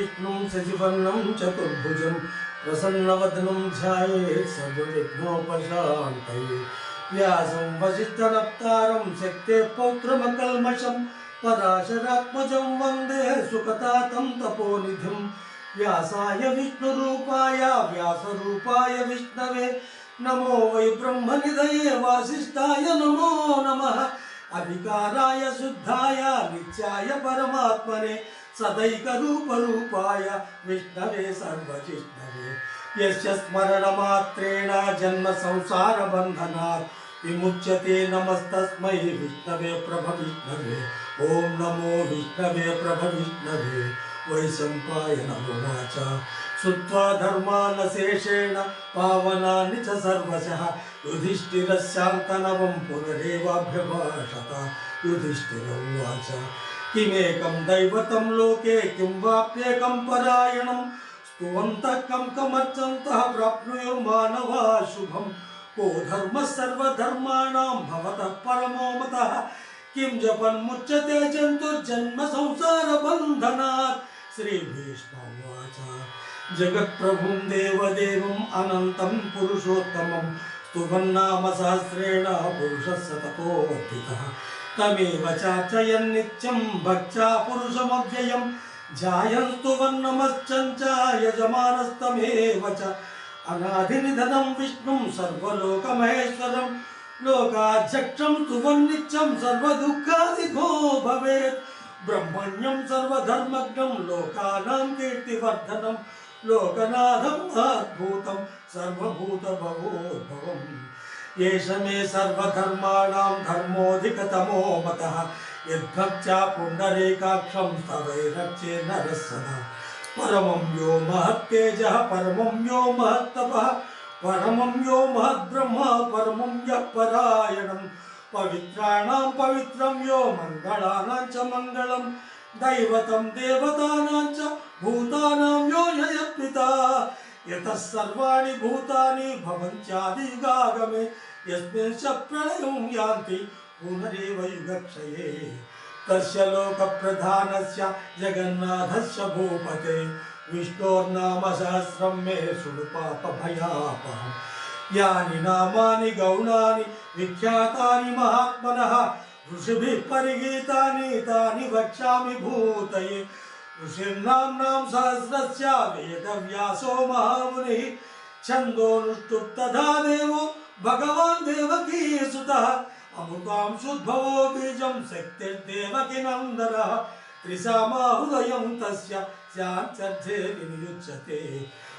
विष्णुं शशिवर्णं चतुर्भुजं प्रसन्नवदनं ध्यायेत् सर्वविघ्नोपशान्तये। व्यासं वसिष्ठनप्तारं शक्तेः पौत्रमकल्मषं पराशरात्मजं वन्दे सुकतातं तपोनिधिं। व्यासाय विष्णुरूपाय व्यासरूपाय विष्णवे नमो वै ब्रह्मनिधये वासिष्ठाय नमो नमः। अविकाराय शुद्धाय नित्याय परमात्मने सदैकरूपरूपाय विष्णवे सर्वजिष्णवे। यस्य स्मरणमात्रेण जन्म संसारबन्धनात् विमुच्यते नमस्तस्मै विष्णवे प्रभविष्णवे। ॐ नमो विष्णवे प्रभविष्णवे। वैशम्पायन उवाच श्रुत्वा धर्मानशेषेण पावनानि च सर्वशः युधिष्ठिरस्यान्तनवं पुनरेवाभ्यभाषत। युधिष्ठिर उवाच किमेकं दैवतं लोके किं वाप्येकं परायणं स्तुवन्तः कं कमर्चन्तः प्राप्नुयुर्मानवा शुभं। को धर्मः सर्वधर्माणां भवतः परमो मतः किं जपन्मुच्यते जन्तुर्जन्म संसारबन्धनात्। श्रीभीष्म उवाच जगत्प्रभुं देवदेवम् अनन्तं पुरुषोत्तमं स्तुवन्नाम सहस्रेण पुरुषः सततोऽर्थितः। तमेव चार्चयन् नित्यं भक्त्या पुरुषमव्ययं ध्यायन् स्तुवन्नमश्चञ्च यजमानस्तमेव च। अनादिनिधनं विष्णुं सर्वलोकमहेश्वरं लोकाध्यक्षं स्तुवन्नित्यं सर्वदुःखादिघो भवेत्। ब्रह्मण्यं सर्वधर्मज्ञं लोकानां कीर्तिवर्धनं लोकनाथं अद्भुतं सर्वभूतभवोद्भवम्। एष मे सर्वधर्माणां धर्मोऽधिकतमो मतः यद्भक्त्या पुण्डरीकाक्षं स्तवैरर्चे नरः सदा। परमं यो महत्तेजः परमं यो महत्तपः परमं यो महद्ब्रह्म परमं यः परायणं। पवित्राणां पवित्रं यो मङ्गलानां च मङ्गलं दैवतं देवतानां च भूतानां यो ययत्पिता। यतः सर्वाणि भूतानि भवन्त्यादियुगागमे यस्मिन् च प्रलयं यान्ति पुनरेव युगक्षये। तस्य लोकप्रधानस्य जगन्नाथस्य भूपते विष्णोर्नाम सहस्रं मे शृणु पापभयापहम्। यानि नामानि गौणानि विख्यातानि महात्मनः ऋषिभिः परिगीतानि तानि वक्ष्यामि भूतये। ऋषिर्नाम्नां सहस्रस्य वेदव्यासो महामुनिः छन्दोऽनुष्टुप् तथा देवो भगवान् देवकीसुतः। अमृतांशुद्भवो बीजं शक्तिर्देवकीनन्दनः त्रिसामाहृदयं तस्य स्याच्चर्चे विनियुज्यते।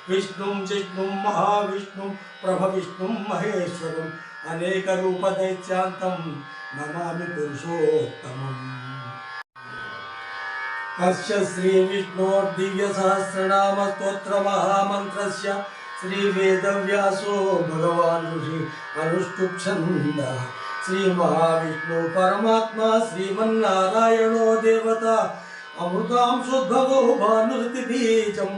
विष्णुं जिष्णुं महाविष्णुं प्रभविष्णुं महेश्वरम् अनेकरूपदैत्यान्तं नमामि पुरुषोत्तमम्। अस्य श्रीविष्णोर्दिव्यसहस्रनामस्तोत्रमहामन्त्रस्य श्रीवेदव्यासो भगवान् ऋषि अनुष्टुप्। श्रीमहाविष्णु परमात्मा श्रीमन्नारायणो देवता अमृतांशोद्भवो भानुरतिबीजं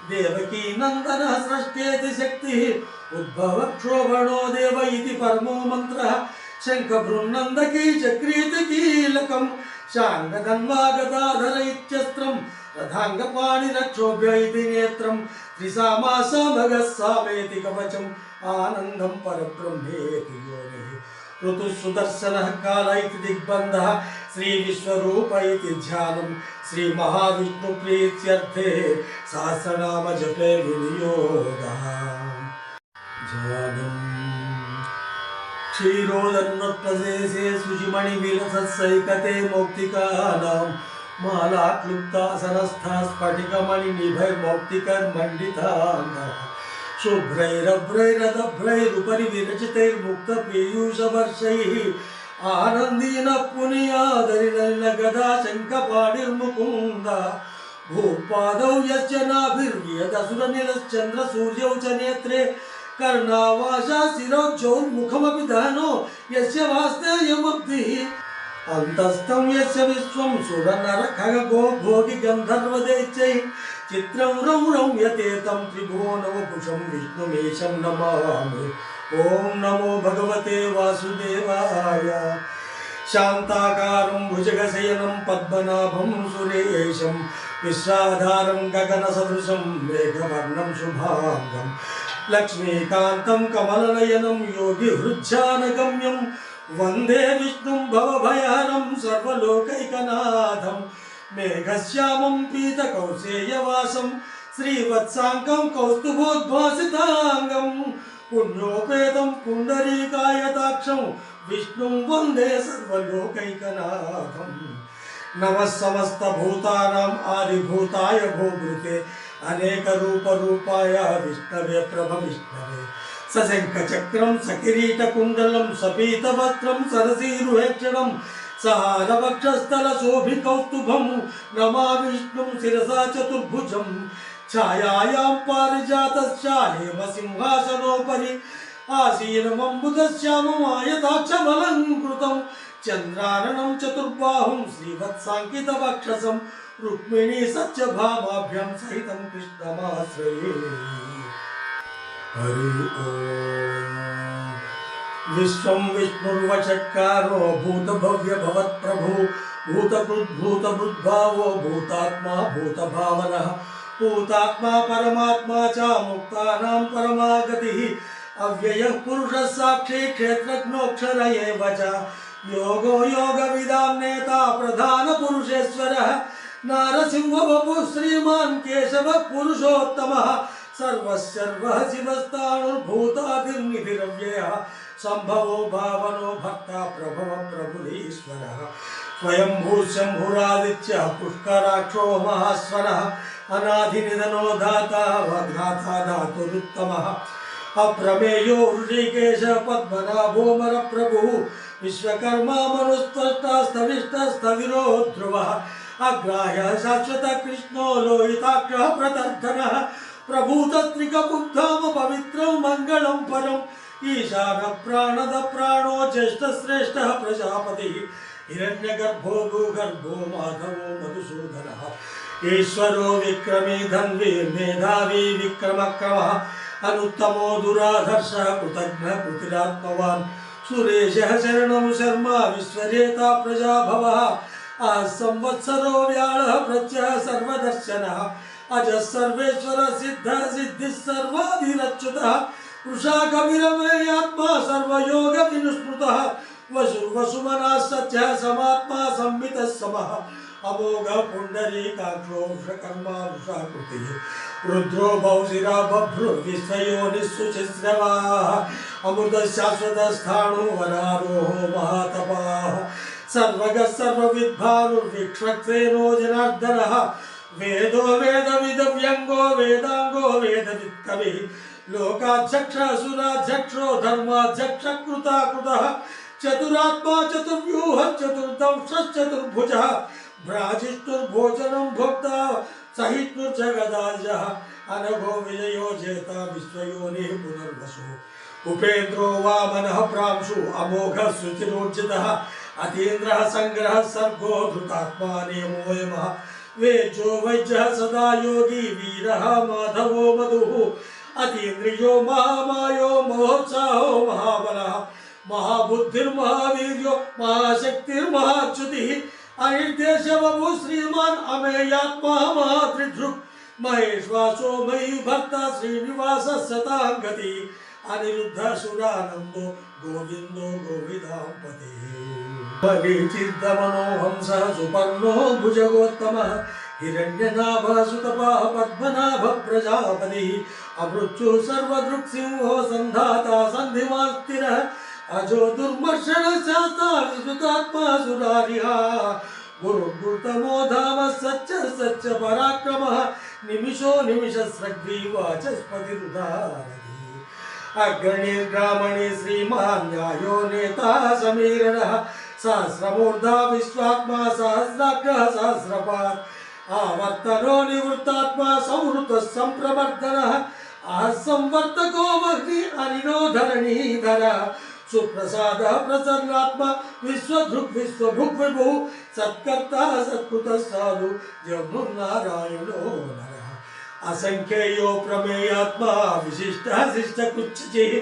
देवकी नन्दनः सृष्टेति शक्तिः उद्भवक्षोभणो देव इति परमो मन्त्रः। शङ्खभृन्नन्दकी चक्रीति कीलकं शाङ्गधन्वागदाधर इत्यस्त्रं रथाङ्गपाणिरक्षोभ्य इति नेत्रं त्रिसामा सामगः सामेति कवचम् आनन्दं परब्रह्मेति योनिः। ऋतुः सुदर्शनः काल इति दिग्बन्धः श्रीविश्वरूप इति ध्यानं श्रीमहाविष्णुप्रीत्यर्थे सहस्रनाम जपे विनियोगः। क्षीरोदन्वत्प्रदेशे शुचिमणिविलसत्सैकते मौक्तिकानां माला क्लुप्तासनस्था स्फटिकमणिनिभैर्मौक्तिकर्मण्डिताङ्गः शुभ्रैरभ्रैरदभ्रैरुपरि विरचितैर्मुक्तपीयूषवर्षैः आनन्दीनः पुनीयादरिनलिनगदा शङ्खपाणिर्मुकुन्दः। भूपादौ यस्य नाभिर्व्यदसुरनिलश्चन्द्रसूर्यौ च नेत्रे कर्णावासा शिरोज्जौर्मुखमपि दहनो यस्य वास्तेयमब्धिः। अन्तस्थं यस्य विश्वं सुरनरखगो भोगि गन्धर्वदैत्यैः चित्रं रौरं यतेतं त्रिभुवनवपुषं विष्णुमीशं नमामि। ॐ नमो भगवते वासुदेवाय। शांताकारं भुजगशयनं पद्मनाभं सुरेशं विश्वाधारं गगनसदृशं मेघवर्णं शुभांगं लक्ष्मीकान्तं कमलनयनं योगिहृज्जानगम्यं वन्दे विष्णुं भवभयहरं सर्वलोकैकनाथं मेघश्यामं पीतकौसेयवासं श्रीवत्साङ्कं कौस्तुभोद्भासिताङ्गं पुण्योपेतं पुण्डरीकायताक्षं विष्णुं वन्दे सर्वलोकैकनाथं नमः समस्तभूतानाम् आदिभूताय भूभृते अनेकरूपरूपाय विष्णवे प्रभविष्णवे सशङ्खचक्रं सकिरीटकुण्डलं सपीतवस्त्रं सरसीरुहेक्षणं सहारवक्षस्थलशोभिकौस्तुभं नमामि विष्णुं शिरसा चतुर्भुजं छायायां पारिजातस्य हेमसिंहासनोपरि आसीनमम्बुदश्याममायताक्षमलङ्कृतं चन्द्राननं चतुर्बाहुं श्रीवत्साङ्कितवक्षसं रुक्मिणी सत्यभामाभ्यां सहितं कृष्णमाश्रये हरि ओम विश्वं विष्णुर्वषट्कारो भूतभव्य भवत्प्रभु भूतकृद्भूतभृद्भावो भूतात्मा भूतभावनः भूतात्मा परमात्मा च मुक्तानां परमागतिः अव्ययः पुरुषः साक्षी क्षेत्रज्ञोऽक्षर एव च योगो योगविदां नेता प्रधानपुरुषेश्वरः नारसिंहवपुः श्रीमान् केशवः पुरुषोत्तमः सर्वः शिवस्ताणुर्भूतादिर्निधिरव्ययः सम्भवो भावनो भक्ता प्रभव प्रभुरीश्वरः स्वयंभू शम्भुरादित्यः पुष्कराक्षो महास्वरः अनादिनिधनो धाता वघ्नाथा धातुरुत्तमः अप्रमेयो ऋषिकेश पद्मनाभो मरप्रभुः विश्वकर्मा मनुस्त्वष्टा स्थविष्टस्थविरो ध्रुवः अग्राह्य शाश्वत कृष्णो लोहिताक्षः प्रदर्शनः प्रभूतत्रिकपुब्धाम पवित्रं मंगलं परम् ईशान प्राणद प्राणो ज्येष्ठश्रेष्ठः प्रजापतिः हिरण्यगर्भो भूगर्भो माधवो मधुसूदनः ईश्वरो विक्रमी धन्वी मेधावी विक्रमक्रमः अनुत्तमो दुराधर्षः कृतघ्नः कृतिरात्मवान् सुरेशः शरणं शर्मा विश्वरेता प्रजाभवः संवत्सरो व्याळः प्रत्यः सर्वदर्शनः अजः सर्वेश्वर सिद्ध सिद्धिः सर्वाधिरच्युतः वृषा कविरमेयात्मा सर्वयोग विनुस्मृतः वसुमनः सत्यः समात्मा संवितः समः अमोघ पुण्डरीकाक्षो वृषकर्मा वृषाकृतिः रुद्रो बहुशिरा बभ्रुर्विश्वयोनिःशुचिस्रवाः अमृतः शाश्वतस्थाणो वरारोहो महातपाः सर्वगः सर्वविद्भानुर्विक्ष्वक्सेनो जनार्दनः वेदो वेदविदव्यंगो वेदांगो वेदवित्कविः लोकाध्यक्षसुराध्यक्षो धर्माध्यक्षकृताकृतः चतुरात्मा चतुर्व्यूह चतुर्दंशश्चतुर्भुजः भ्राजिष्णुर्भोजनं भोक्ता सहिष्णुर्जगदाजः अनघो विजयो जेता विश्वयोनिः पुनर्वसु उपेन्द्रो वामनः प्रांशु अमोघः शुचिरोर्जितः अतीन्द्रः संग्रह सर्गो धृतात्मा नेमो यमः वेजो वैद्यः सदा योगी वीरः माधवो मधुः अतीन्द्रियो महामायो महोत्साहो महाबलः महाबुद्धिर्महावीर्यो महाशक्तिर्महाच्युतिः अनिर्देशवभु श्रीमान् अमेयात्मा महात्रिधृक् महेश्वासो मयि भर्ता श्रीनिवासः सताङ्गतिः अनिरुद्धसुरानन्दो गोविन्दो गोविदाम्पतिः बलिचिद्दमनो हंसः सुपर्णो भुजगोत्तमः हिरण्यनाभः सुतपाः पद्मनाभः प्रजापतिः अमृत्युः सर्वदृक्सिंहो सन्धाता सन्धिमास्तिरः अजो दुर्मर्षणः शास्ता विश्रुतात्मा सुरारिः गुरुर्गुरुतमो धामः सच्च पराक्रमः निमिषो निमिषस्रग्वी वाचस्पतिरुदारः अग्रणीर्ग्रामणे श्रीमान् न्यायो नेता समीरणः सहस्रमूर्धा विश्वात्मा सहस्राक्षः सहस्रपात् आवर्तनो निवृत्तात्मा संवृतः संप्रवर्धनः असंवर्तको मग्नि अनिनो धरणीधरः सुप्रसादः प्रसन्नात्मा विश्वधृक् विश्वभुक् विभुः सत्कर्ता सत्कृतः साधु जगुर्नारायणो नरः असंख्येयो प्रमेयात्मा विशिष्टः शिष्टकुच्चिः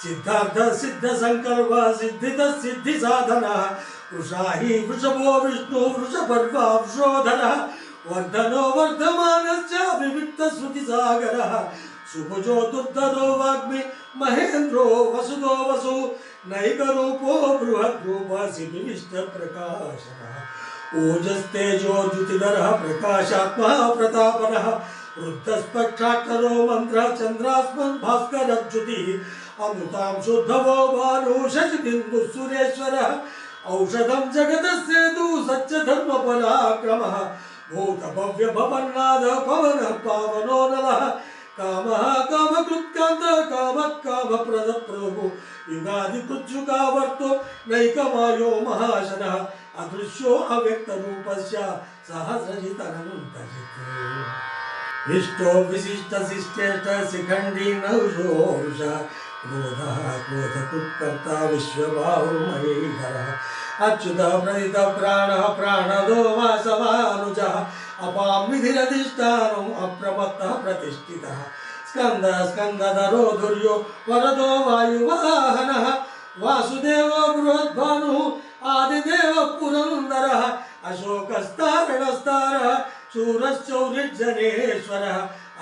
सिद्धार्थ सिद्ध संकल्प सिद्धित सिद्धि साधनः वृषाही वृषभो विष्णु वृषपर्वा वृषोधरः वर्धनो वर्धमानश्च विविक्तश्रुतिसागरः सुभुजो दुर्धरो वाग्मि महेन्द्रो वसुदो वसु नैकरूपो बृहद्रूपसि विविष्टप्रकाशः ओजस्तेजो द्युतिधरः प्रकाशात्मा प्रतापनः रुद्धस्पक्षाक्षरो मन्त्रः चन्द्रास्मन् भास्करच्युतिः अमृतां शुद्धवो भानु शशिबिन्दुः सुरेश्वरः औषधं जगतस्येतु सत्यधर्मपराक्रमः भूतभव्यभवन्नाथः पवनः पावनो नलः कामः कामकृत्कान्तः कामः कामप्रदप्रभुः युगादिकृत्युकावर्तो नैकमायो महाशनः अदृश्यो अव्यक्तरूपस्य सहस्रजितनन्तजित् विष्टो विशिष्टशिष्टेष्ट शिखण्डी नहुषोरुष क्रोधः क्रोधकृत्कर्ता विश्वबाहुमहीधरः अच्युतः प्रदितः प्राणः प्राणदो वासवानुजः अपामिधिरधिष्ठानम् अप्रमत्तः प्रतिष्ठितः स्कन्दः स्कन्दधरो धुर्यो वरदो वायुवाहनः वासुदेवो बृहद्भानुः आदिदेवः पुरन्दरः अशोकस्तारणस्तारः शूरश्चौरिर्जनेश्वरः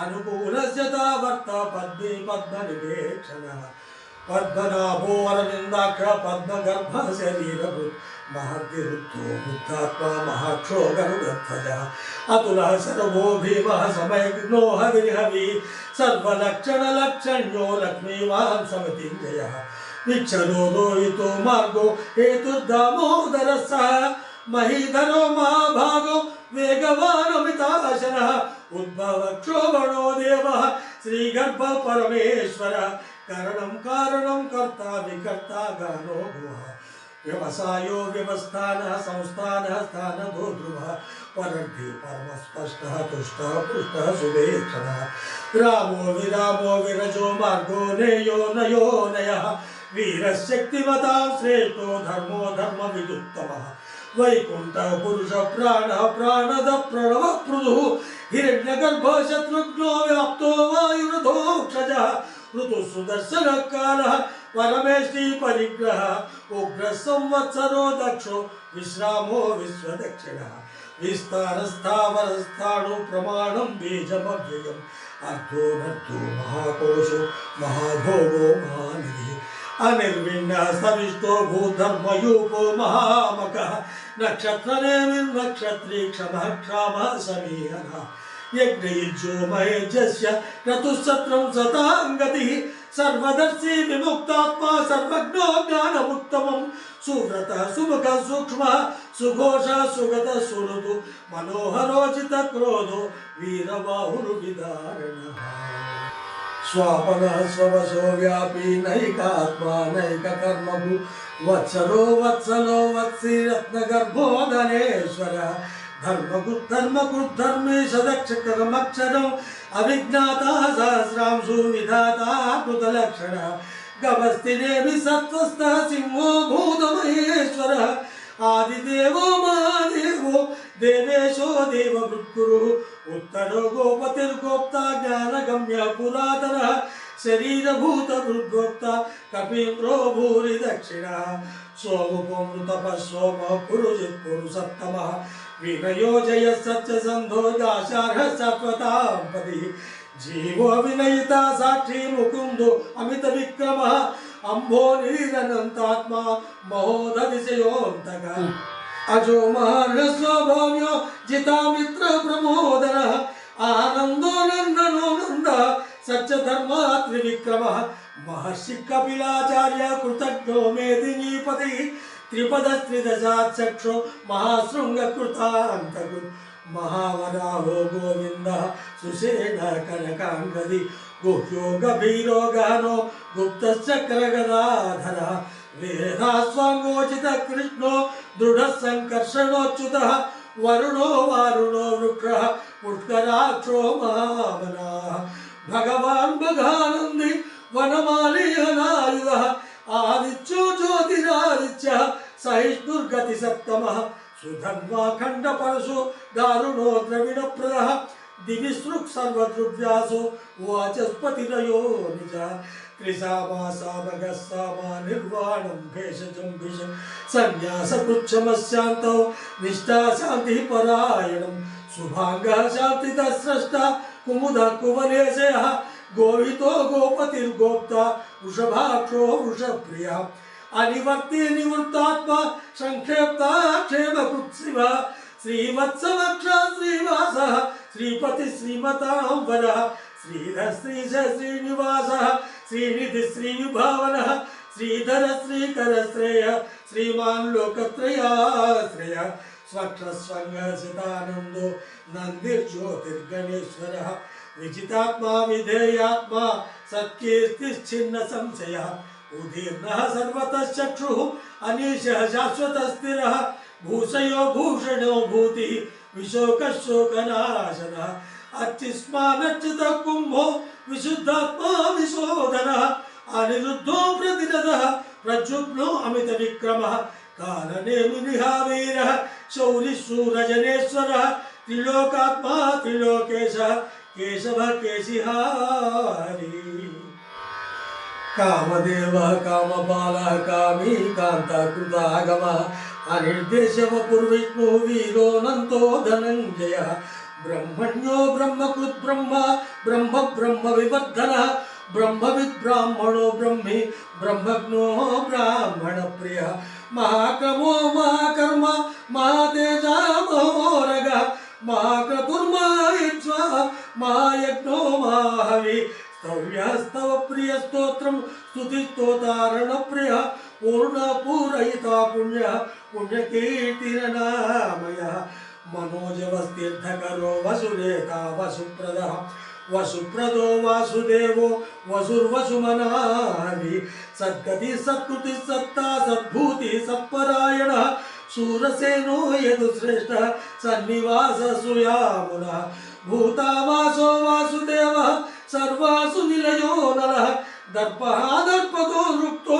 अनुकूलस्य तावर्त पद्मे पद्मनिवेक्षणः पद्मनाभो अरविन्दाक्षः पद्मगर्भः शरीरभृत् महद्विरुद्धो बुद्धात्मा महाक्षो गरुडध्वजः अतुलः सर्वो भीमः समयज्ञो हविर्हवि सर्वलक्षणलक्षण्यो लक्ष्मीवान् समतिञ्जयः विच्छरो रोहितो मार्गो हेतुर्दामोदरः सः महीधरो महाभागो वेगवानमिताशनः उद्भव क्षोभणो देवः श्रीगर्भ परमेश्वरः करणं कारणं कर्ता विकर्ता गानो भुवः व्यवसायो व्यवस्थानः संस्थानः स्थानदो ध्रुवः परद्धि परमस्पष्टः तुष्टः पुष्टः सुवेक्षणः रामो विरामो विरजो मार्गो नेयो नयो नयः वीरशक्तिमतां श्रेष्ठो धर्मो धर्मविदुत्तमः वैकुंठ पुरुष प्राण प्राणद प्रणव पृथुः हिरण्यगर्भ शत्रुघ्नो व्याप्तो वायुरधोक्षजः ऋतु सुदर्शन कालः परमेष्टि परिग्रह उग्र संवत्सरो दक्षो विश्रामो विश्वदक्षिणः विस्तारस्थावरस्थाणु प्रमाणं बीजमव्ययम् अर्धोनर्धो महाकोशो महाभोगो महानिधिः अनिर्विण्णः सविष्टो भूधर्मयूपो महामकः नक्षत्रनेमिर्नक्षत्री क्षमः क्षामः समीहनः यज्ञयुज्यो महेज्यस्य क्रतुःसत्रं सतां गतिः सर्वदर्शी विमुक्तात्मा सर्वज्ञो ज्ञानमुत्तमं सुव्रतः सुमुखः सूक्ष्मः सुघोषः सुगतः सुहृदु मनोहरोचितक्रोधो वीरबाहुर्विदारणः स्वापनः स्ववशो व्यापी नैकात्मा नैककर्मभू वत्सरो वत्सलो वत्सी रत्नगर्भो धनेश्वरः धर्मकृद्धर्मेश दक्षकर्मक्षरम् अविज्ञातः सहस्रांशु विधाता कृतलक्षणः गवस्तिनेमि सत्त्वस्थः सिंहो भूतमहेश्वरः आदिदेवो महादेवो देवेशो देवभृत्कुरुः उत्तरो गोपतिर्गोप्ता ज्ञानगम्य पुरातनः शरीरभूतभृद्गोप्ता कपीन्द्रो भूरि दक्षिणः सोमुपमृतपः सोमः पुरुजित् पुरुषोत्तमः विनयो जयः सत्यसन्धो दाशार्हः सत्वतां पतिः जीवो विनयिता साक्षी मुकुन्दो अमितविक्रमः अम्भो निरनन्तात्मा महोदधिशयोऽन्तकः अजो महार्घस्वभाव्यो जितामित्र प्रमोदनः आनन्दो नन्दनो नन्दः सत्यधर्मा त्रिविक्रमः महर्षि कपिलाचार्य कृतज्ञो मेदिनीपतिः त्रिपदस्त्रिदशाचक्षो महाशृङ्गकृतान्तकृत् महावराहो गोविन्दः सुषेण कनकाङ्गदी गुह्यो गभीरो गहनो गुप्तश्चक्रगदाधरः वेदास्वाङ्गोचितः कृष्णो दृढः सङ्कर्षणोच्युतः वरुणो वारुणो वृक्षः पुष्कराक्षो महामनाः भगवान् बघानन्दी वनमाली अनायुधः आदित्यो ज्योतिरादित्यः सहिष्णुर्गतिसप्तमः सुधन्वा खण्डपरशु दारुणो द्रविणप्रदः दिविसृक् सर्वदृव्यासो वाचस्पतिरयो निज त्रिसामासा भगस्सामा निर्वाणं भेषजं भिष संन्यासकृच्छमस्यान्तौ निष्ठा शान्तिः परायणं शुभाङ्गः शान्तितः स्रष्टा कुमुदः कुवलेशयः गोवितो गोपतिर्गोप्ता वृषभाक्षो वृषप्रियः अनिवर्ति निवृत्तात्मा संक्षेप्ता क्षेमकृत्सिव श्रीवत्सवक्षा श्रीवासः श्रीपति श्रीमतां वरः श्रीधर श्रीश श्रीनिवासः श्रीनिधि श्रीविभावनः श्रीधर श्रीकर श्रेय श्रीमान् लोकत्रयाश्रय स्वक्षस्वङ्गसितानन्दो नन्दिर्ज्योतिर्गणेश्वरः विजितात्मा विधेयात्मा सत्कीर्तिश्छिन्न संशयः उदीर्णः सर्वतः चक्षुः अनीशः शाश्वतस्थिरः भूषयो भूषणो भूतिः विशोकशोकनाशनः अर्चिस्मानर्चितः कुम्भो विशुद्धात्मा विशोधनः अनिरुद्धो प्रतिरथः प्रद्युम्नो अमितविक्रमः कालनेमिनिहावीरः शौरिशूरजनेश्वरः त्रिलोकात्मा त्रिलोकेशः केशवः केशिहारी कामदेवः कामपालः कामी कान्ताकृतागमः अनिर्देशवपुर्विष्णुः वीरोऽनन्तो धनञ्जयः ब्रह्मण्यो ब्रह्मकृत् ब्रह्म ब्रह्म ब्रह्म विवर्धनः ब्रह्मविद् ब्राह्मणो ब्रह्मी ब्रह्मज्ञो ब्राह्मणप्रियः महाक्रमो महाकर्म महातेजा महोरगः महाक्रतुर्महायज्वा महायज्ञो महाहवि स्तव्यस्तव प्रियस्तोत्रं स्तुतिस्तोतारणप्रियः पूर्णपूरयिता पुण्यः पुण्यकीर्तिरनामयः मनोजवस्तीर्थकरो वसुरेता वसुप्रदः वसुप्रदो वासुदेवो वसुर्वसुमनाभि सद्गति सत्कृति सत्ता सद्भूति सत्परायणः शूरसेनो यदुश्रेष्ठः सन्निवास सुयामुनः भूतावासो वासुदेवः सर्वासु निलयो नरः दर्पः दर्पको रुक्तो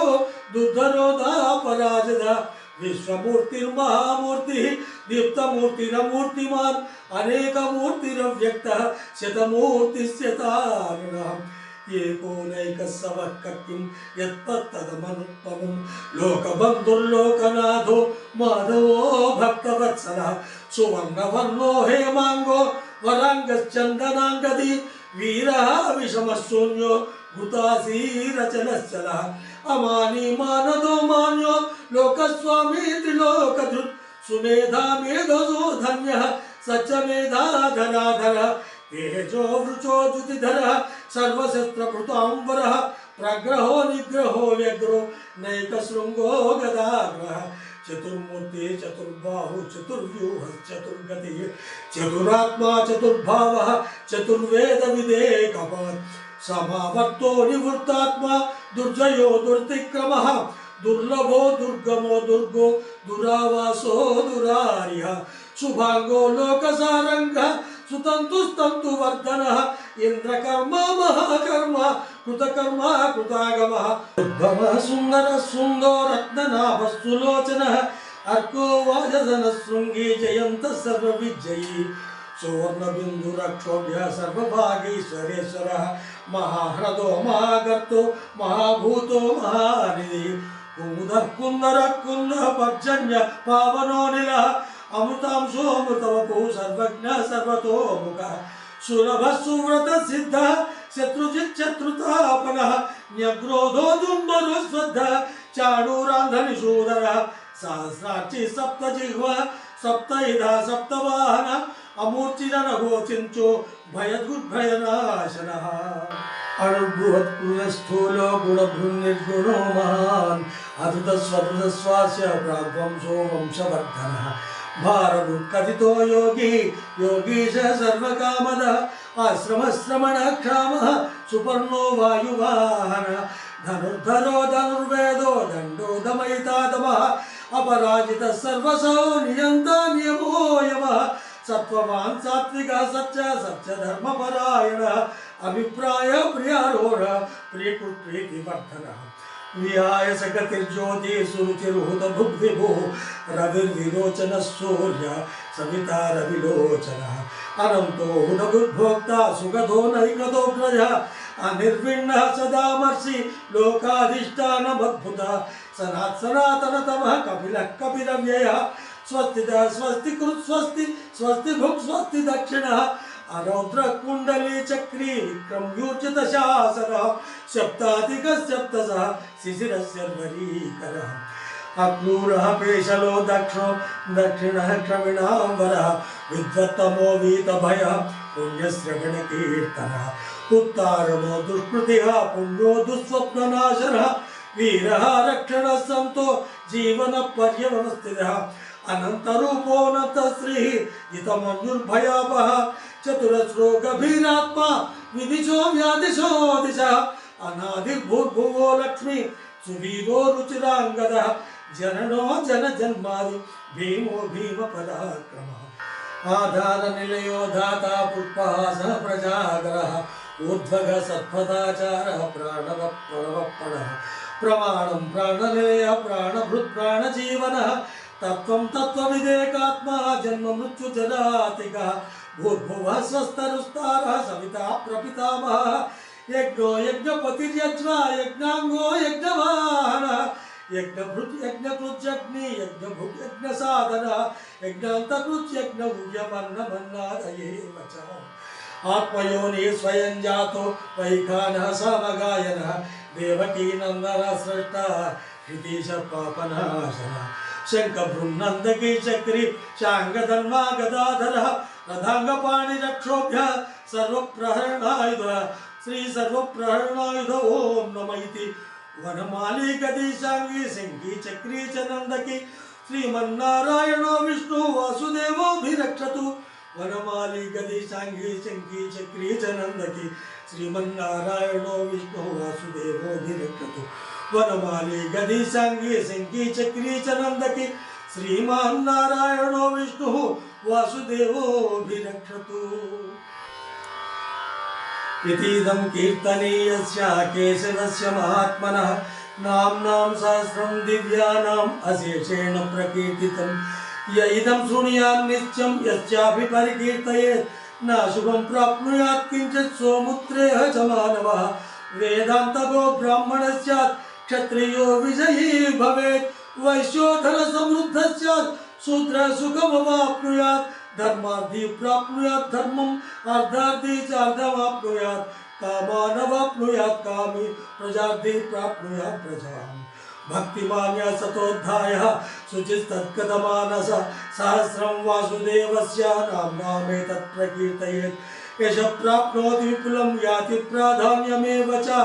दुर्धरोधापराजदः विश्वमूर्तिर्महामूर्तिः दीप्तमूर्तिरमूर्तिमान् अनेकमूर्तिरव्यक्तः शतमूर्तिस्यतारुणः एकोनैकस्सवः कर्तुं यत्तत्तदमनुत्तमं लोकबन्धुर्लोकनाथो माधवो भक्तवत्सलः सुवर्णवर्णो हेमाङ्गो वराङ्गश्चन्दनाङ्गदी वीरः विषमशून्यो भूतासीरचनश्चलः अमानी मानदो मान्यो लोकस्वामी त्रिलोकधृत् सुमेधा मेधसो धन्यः सच्चमेधाधराधरः तेजो वृचो द्युतिधरः सर्वशस्त्रभृताम्बरः प्रग्रहो निग्रहो व्यग्रो नैकशृङ्गो गदाग्रहः चतुर्मूर्ति चतुर्बाहु चतुर्व्यूह चतुर्गतिः चतुरात्मा चतुर्भावः चतुर्वेद विदेकपात् समावर्तो निवृत्तात्मा दुर्जयो दुर्तिक्रमः दुर्लभो दुर्गमो दुर्गो दुरावासो दुरार्यः शुभांगो लोकसारंगः सुतन्तुस्तन्तुवर्धनः इन्द्रकर्मा महाकर्मा कृतकर्मा कृतागमः उद्भवः सुन्दरः सुन्दो रत्ननाभः सुलोचनः अर्को वाजसनः शृङ्गी जयन्तः सर्वविजयी सुवर्णबिन्दुरक्षोभ्यः सर्वभागीश्वरेश्वरः महाह्रदो महागर्तो महाभूतो महानिधिः कुमुदः कुन्दरः कुन्दः पर्जन्य पावनो निलः अमृतांशो अमृतवपुः सर्वज्ञः सर्वतोमुखः सुलभः सुव्रतः सिद्धः शत्रुजित् शत्रुतापनः न्यग्रोधो दुर्बलो श्रद्धः चाणूरान्धनिषूदरः सहस्राक्षी सप्तजिह्वा सप्तइधा सप्तवाहन अमूर्तिरनघोचिंचो भयदुर्भयनाशनः अणुर्बृहत्कृतस्थूलो गुणभृन्निर्गुणो महान् अधुतस्वधुतस्वास्य प्राग्वंशो वंशवर्धनः भारभुत्कथितो योगी योगीश सर्वकामदः आश्रमश्रमणः क्षामः सुपर्णो वायुवाहनः धनुर्धरो धनुर्वेदो दण्डो दमयिता दमः अपराजितः सर्वसो नियन्ता नियमो यमः सत्त्ववान् सात्विकः सच्च धर्मपरायणः अभिप्राय प्रियारोह प्रियकृत्प्रीतिवर्धनः विहाय सगतिर्ज्योति सुरुचिरुहुत भुग्विभुः रविर्विरोचनः सूर्य सविता रविलोचनः अनंतो हुदगुद्भोक्ता सुगधो नैकतोऽग्रजः अनिर्विण्णः सदामर्षि लोकाधिष्ठानमद्भुतः सनातनतमः कपिलः कपिलव्ययः स्वस्तितः स्वस्ति कृत् स्वस्ति स्वस्ति भुक् स्वस्ति दक्षिणः अरौद्र कुंडली चक्री विक्रम्यूर्जित शासनः सप्ताधिकः सप्तशः शिशिरस्य वरीकरः अक्रूरः पेशलो दक्षो दक्षिणः क्रमिणाम्बरः विद्वत्तमो वीतभयः पुण्यश्रवणकीर्तनः उत्तारणो दुष्कृतिः पुण्यो दुःस्वप्ननाशनः वीरः रक्षणः सन्तो जीवनपर्यवस्थितः अनन्तरूपोऽनन्तश्रीः जितमन्युर्भयावहः चतुरस्रो गभीरात्मा विदिशो व्यादिशो दिशः अनादिर्भूर्भुवो लक्ष्मी सुवीरो रुचिरांगदः जननो जनजन्मादि भीमो भीमपराक्रमः आधारनिलयो धाता पुष्पहासः प्रजागरः ऊर्ध्वगः सत्पदाचारः प्राणवः प्रणवप्रणः प्रमाणं प्राणनिलयः प्राणभृत् प्राणजीवनः तत्त्वं तत्त्वविदेकात्मा जन्म मृत्युजरातिकः भूर्भुवः स्वस्तरुस्तारः सविता प्रपितामहः यज्ञो यज्ञपतिर्यज्वा यज्ञांगो यज्ञवाहनः यज्ञभृत् यज्ञकृत्यग्नि यज्ञभुक् यज्ञसाधनः यज्ञान्तकृत् यज्ञभुज्यमन्नमन्नादयेव च आत्मयोनि स्वयं जातो वैखानः समगायनः देवकी नन्दनः स्रष्टः हितीश पापनाशनः शङ्खभृन्नन्दकी चक्री शाङ्गधर्मा गदाधरः रथाङ्गपाणिरक्षोभ्यः सर्वप्रहरणायुधः श्री सर्वप्रहरणायुध ओम नमः इति वनमाली गदीशांगी सिंगी चक्री च नंदकी श्रीमन्नारायणो विष्णु वासुदेवोऽभिरक्षतु वनमाली गदीशांगी सिंगी चक्री च नंदकी श्रीमन्नारायणो विष्णु वासुदेवोऽभिरक्षतु वनमाली गदीशांगी सिंगी चक्री च नंदकी श्रीमन्नारायणो विष्णु वासुदेवोऽभिरक्षतु इतीदं कीर्तनीयस्य केशवस्य महात्मनः नाम्नां सहस्रं दिव्यानाम् अशेषेण प्रकीर्तितं य इदं शृणुयात् नित्यं यस्यापि परिकीर्तयेत् न शुभं प्राप्नुयात् किञ्चित् सोमुत्रेह च मानवः वेदान्तको ब्राह्मणः स्यात् क्षत्रियो विजयी भवेत् वैश्यो धनसमृद्धः स्यात् शूद्रः सुखमवाप्नुयात् धर्मार्थी प्राप्नुयात् धर्मम् अर्थार्थी च अर्थमाप्नुयात् कामानवाप्नुयात् कामी प्रजार्थी प्राप्नुयात् प्रजाम् भक्तिमान्य सतोद्धायः शुचिस्तत्कथमानसः सहस्रं वासुदेवस्य नाम्नामेतत् प्रकीर्तयेत् यश प्राप्नोति विपुलं याति प्राधान्यमेव च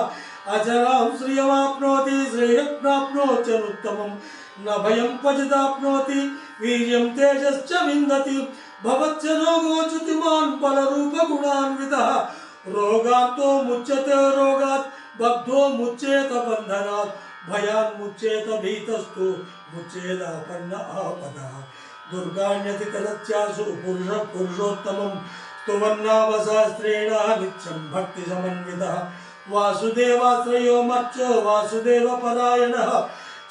अचरां श्रियमाप्नोति श्रेयः प्राप्नोत्यनुत्तमं न भयं क्वचिदाप्नोति वीर्यं तेजश्च विन्दति भवच्च रोगो च्युतिमान् बलरूपगुणान्वितः रोगात्तो मुच्यते रोगात् बद्धो मुच्येत बन्धनात् भयान् मुच्येत भीतस्तु मुच्येदापन्न आपदः दुर्गाण्यतितरत्यासु पुरुषः पुरुषोत्तमं स्तुवन्नाम सहस्रेण नित्यं भक्तिसमन्वितः वासुदेवाश्रयो मर्त्यो वासुदेवपरायणः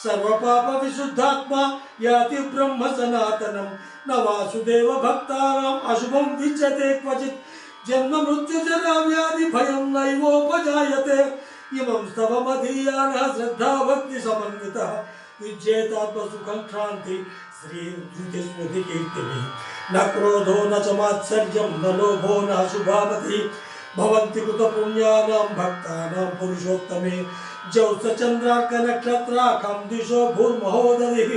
सर्वपापविशुद्धात्मा याति ब्रह्म सनातनं न वासुदेव भक्तानाम् अशुभं विद्यते क्वचित् जन्म मृत्युजरा व्याधि भयं नैवोपजायते इमं स्तवमधीयानः श्रद्धा भक्ति समन्वितः युज्येतात्मसुखं क्रान्ति श्रीधृतिस्मृतिकीर्तिभिः न क्रोधो न च मात्सर्यं न लोभो न शुभामतिः भवन्ति कृतपुण्यानां भक्तानां पुरुषोत्तमे जौस्तचन्द्रार्कनक्षत्राखं दिशो भूर्महोदधिः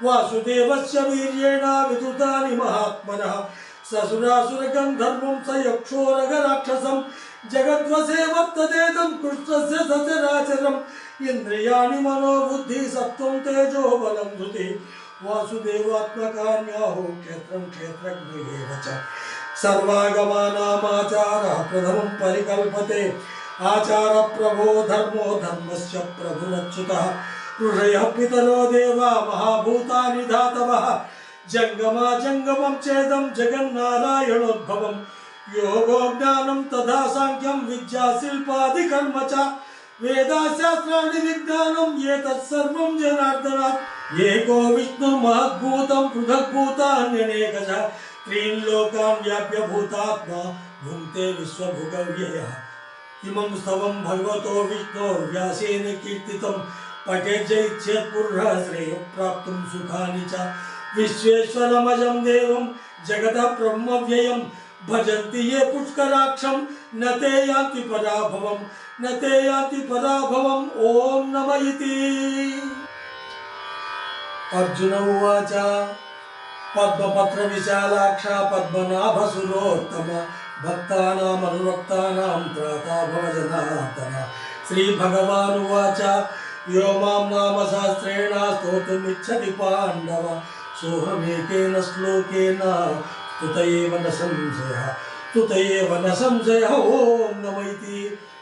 वासुदेवस्य वीर्येण विदुतानि महात्मनः ससुरासुरगन्धर्वं स यक्षोरगराक्षसं जगद्वसे वर्ततेदं कृष्णस्य सचराचरम् इन्द्रियाणि मनोबुद्धि सत्त्वं तेजो बलं धृतिः वासुदेवात्मकान्याहो क्षेत्रं क्षेत्रज्ञ एव च सर्वागमानामाचारः प्रथमं परिकल्पते आचार प्रभो धर्मो धर्मस्य प्रभुरच्युतः ऋषयः पितरो देवा महाभूतानि धातवः जंगमा जंगमं चेदं जगन्नारायणोद्भवं योगो ज्ञानं तथा सांख्यं विद्या शिल्पादिकर्म च वेदाशास्त्राणि विज्ञानं एतत् सर्वं जनार्दनात् एको विष्णुर्महद्भूतं पृथग्भूतान्यनेकशः त्रीन् लोकान् व्याप्य भूतात्मा भुङ्क्ते विश्वभुगव्ययः इमं स्तवं भगवतो विष्णोर्व्यासेन कीर्तितं पठेज्जयिष्यत् पुनः श्रेयः प्राप्तुं सुखानि च विश्वेश्वरमजं देवं जगतः ब्रह्मव्ययं भजन्ति ये पुष्कराक्षं न ते यान्ति पराभवं न ते यान्ति पराभवम् ॐ नमः इति। अर्जुन उवाच पद्मपत्र विशालाक्ष पद्मनाभसुरोत्तम भक्तानामनुरक्तानां त्राता भव जनार्दन। श्रीभगवानुवाच यो मां नाम सहस्रेण स्तोतुमिच्छति पाण्डव सोऽहमेकेन श्लोकेन स्तुत एव न संशयः स्तुत एव न संशयः ॐ नमः इति।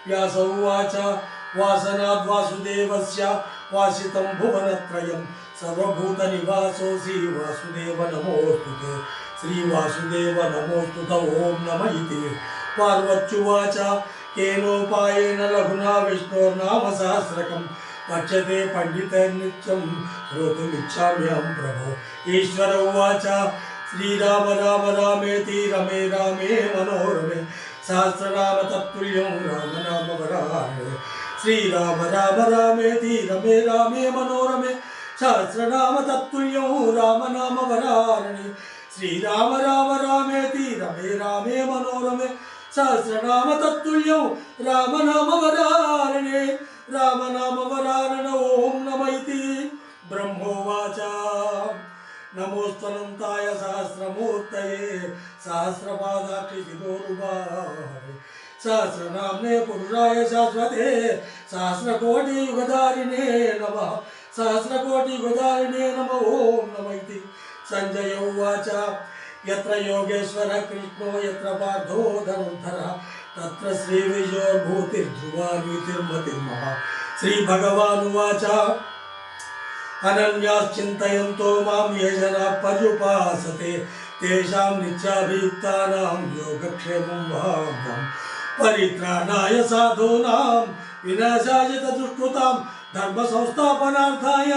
व्यास उवाच वासनाद् वासुदेवस्य वासितं भुवनत्रयं सर्वभूतनिवासोऽसि वासुदेव नमोऽस्तुते श्रीवासुदेव नमोऽस्तुते ॐ नमः इति। पार्वत्युवाच केनोपायेन लघुना विष्णोर्नाम सहस्रकं पच्यते पंडितैर्नित्यं श्रोतुमिच्छाम्यहं प्रभो। ईश्वर उवाच श्रीराम राम रामेति रमे रामे मनोरमे सहस्रनाम तत्तुल्यं राम नाम वरानने। श्रीराम राम रामेति रमे रामे मनोरमे सहस्रनाम तत्तुल्यं राम नाम वरानने। श्रीराम राम रामेति रमे रामे मनोरमे सहस्रनाम तत्तुल्यं राम नाम वरानने राम नाम वरानन ॐ नमः इति। ब्रह्मोवाच नमोऽस्त्वनन्ताय सहस्रमूर्तये सहस्रपादाक्षिशिरोरुबाहे सहस्रनाम्ने पुरुषाय शाश्वते सहस्रकोटियुगधारिणे नमः सहस्रकोटियुगधारिणे नमः ॐ नमः इति। संजय उवाच यत्र योगेश्वरः कृष्णो यत्र पार्थो धनुर्धरः तत्र श्रीविजयोर्भूतिर्ध्रुवा नीतिर्मतिर्मः। श्रीभगवानुवाच अनन्याश्चिन्तयन्तो मां ये जनाः पर्युपासते तेषां नित्याभियुक्तानां योगक्षेमं वहाम्यहम्। परित्राणाय साधूनां विनाशाय च दुष्कृतां धर्मसंस्थापनार्थाय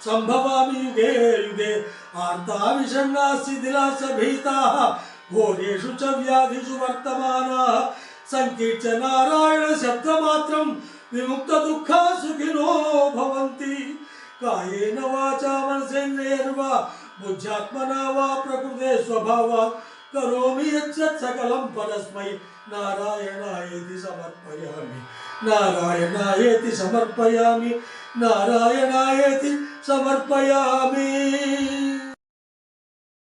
सम्भवामि युगे युगे। आर्ताविषण्णाः शिथिलाश्च भीताः घोरेषु च व्याधिषु वर्तमानाः संकीर्त्य नारायण शब्दमात्रं विमुक्तदुःखा सुखिनो भवन्ति। कायेन वाचा मनसेन्द्रियैर्वा बुद्ध्यात्मना वा प्रकृते स्वभावात् करोमि यच्चत् सकलं परस्मै नारायणायेति समर्पयामि नारायणायेति समर्पयामि नारायणायेति समर्पयामि।